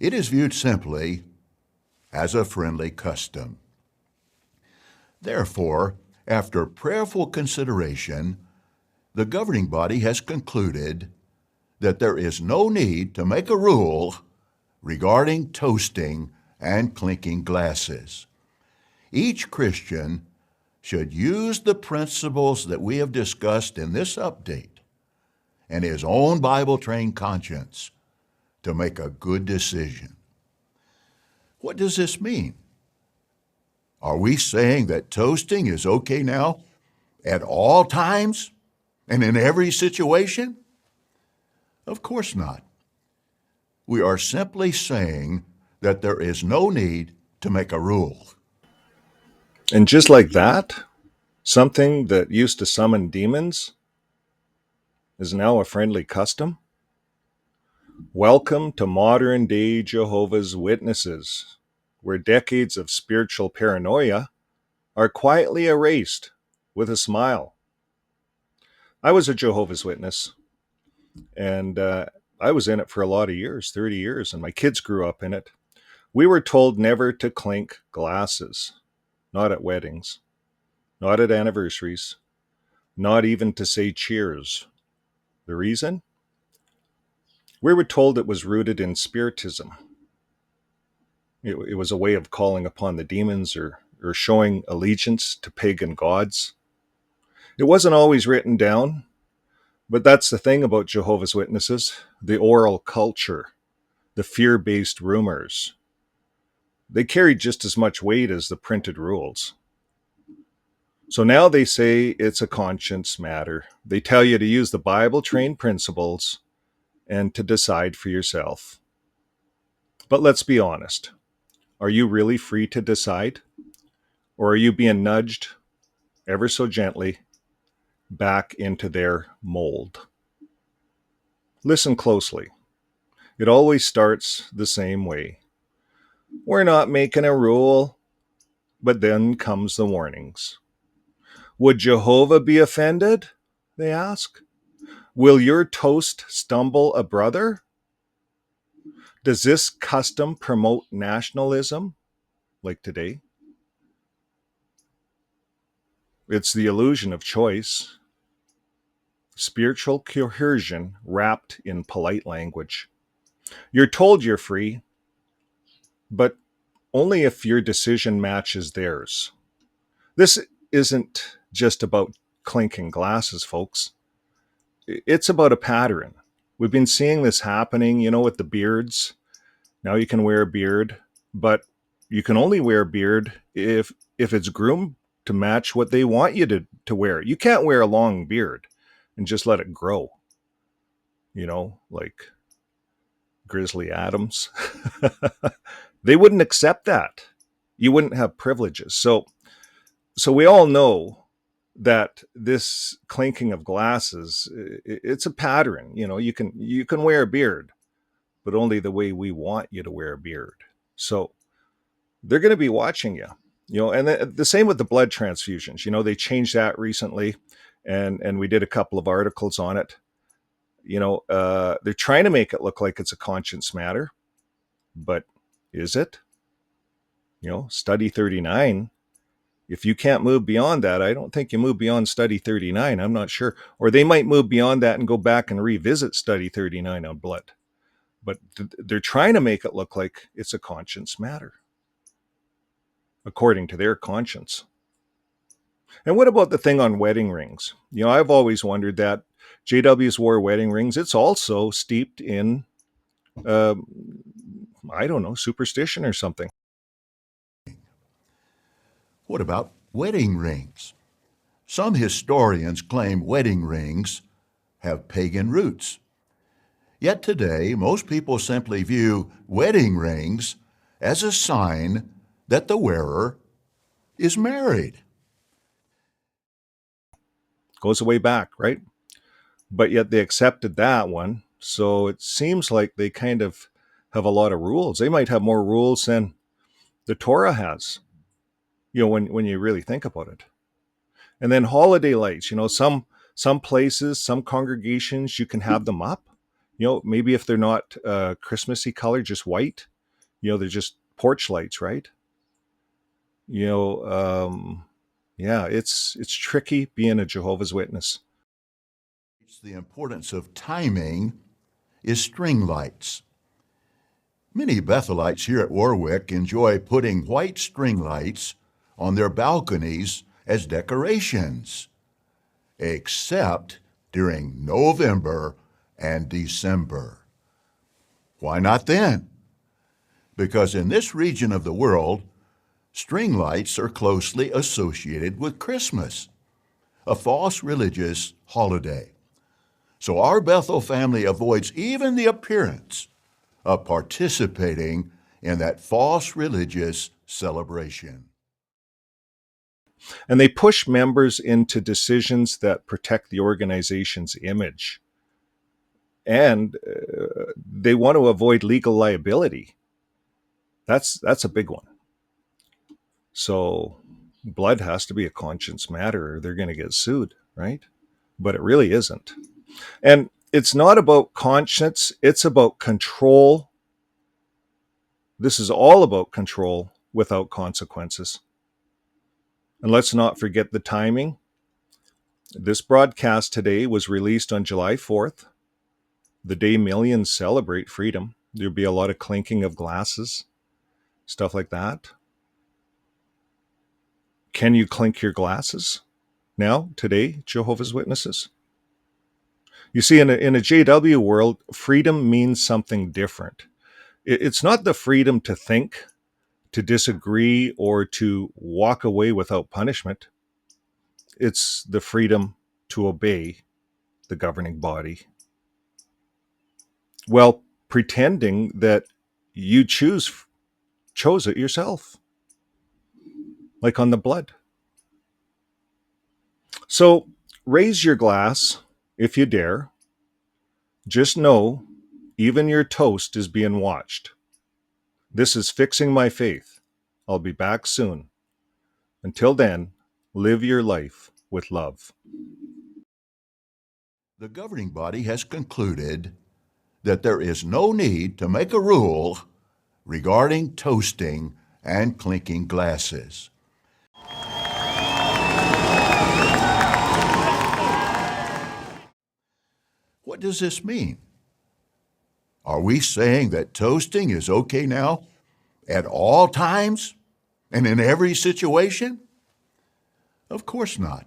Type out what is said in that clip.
It is viewed simply as a friendly custom. Therefore, after prayerful consideration, the governing body has concluded that there is no need to make a rule regarding toasting and clinking glasses. Each Christian should use the principles that we have discussed in this update and his own Bible-trained conscience to make a good decision. What does this mean? Are we saying that toasting is okay now at all times and in every situation? Of course not. We are simply saying that there is no need to make a rule. And just like that, something that used to summon demons is now a friendly custom. Welcome to modern day Jehovah's Witnesses, where decades of spiritual paranoia are quietly erased with a smile. I was a Jehovah's Witness, and I was in it for a lot of years, 30 years, and my kids grew up in it. We were told never to clink glasses, not at weddings, not at anniversaries, not even to say cheers. The reason? We were told it was rooted in spiritism. It was a way of calling upon the demons or showing allegiance to pagan gods. It wasn't always written down, but that's the thing about Jehovah's Witnesses, the oral culture, the fear-based rumors. They carried just as much weight as the printed rules. So now they say it's a conscience matter. They tell you to use the Bible-trained principles and to decide for yourself. But let's be honest. Are you really free to decide? Or are you being nudged, ever so gently, back into their mold? Listen closely. It always starts the same way. We're not making a rule, but then comes the warnings. Would Jehovah be offended? They ask. Will your toast stumble a brother? Does this custom promote nationalism, like today? It's the illusion of choice. Spiritual coercion wrapped in polite language. You're told you're free, but only if your decision matches theirs. This isn't just about clinking glasses, folks. It's about a pattern. We've been seeing this happening, with the beards. Now you can wear a beard, but you can only wear a beard if it's groomed to match what they want you to wear. You can't wear a long beard and just let it grow, like Grizzly Adams. They wouldn't accept that. You wouldn't have privileges. So we all know that this clinking of glasses, it's a pattern. You can wear a beard, but only the way we want you to wear a beard. So they're going to be watching you, and the same with the blood transfusions. They changed that recently, and we did a couple of articles on it. They're trying to make it look like it's a conscience matter, but is it? Study 39. If you can't move beyond that, I don't think you move beyond study 39. I'm not sure. Or they might move beyond that and go back and revisit study 39 on blood. But they're trying to make it look like it's a conscience matter, according to their conscience. And what about the thing on wedding rings? I've always wondered that. JW's wore wedding rings. It's also steeped in, superstition or something. What about wedding rings? Some historians claim wedding rings have pagan roots. Yet today, most people simply view wedding rings as a sign that the wearer is married. Goes way back, right? But yet they accepted that one. So it seems like they kind of have a lot of rules. They might have more rules than the Torah has, when you really think about it. And then holiday lights, some places, some congregations, you can have them up. Maybe if they're not Christmassy color, just white, They're just porch lights, right? Yeah, it's tricky being a Jehovah's Witness. The importance of timing is string lights. Many Bethelites here at Warwick enjoy putting white string lights on their balconies as decorations, except during November and December. Why not then? Because in this region of the world, string lights are closely associated with Christmas, a false religious holiday. So our Bethel family avoids even the appearance of participating in that false religious celebration. And they push members into decisions that protect the organization's image. And they want to avoid legal liability. That's a big one. So blood has to be a conscience matter or they're going to get sued, right? But it really isn't. And it's not about conscience, it's about control. This is all about control without consequences. And let's not forget the timing. This broadcast today was released on July 4th, the day millions celebrate freedom. There'll be a lot of clinking of glasses, stuff like that. Can you clink your glasses now, today, Jehovah's Witnesses? You see, in a JW world, freedom means something different. It's not the freedom to think, to disagree, or to walk away without punishment. It's the freedom to obey the governing body. Well, pretending that you chose it yourself, like on the blood. So raise your glass if you dare. Just know, even your toast is being watched. This is Fixing My Faith. I'll be back soon. Until then, live your life with love. The governing body has concluded that there is no need to make a rule regarding toasting and clinking glasses. What does this mean? Are we saying that toasting is okay now at all times and in every situation? Of course not.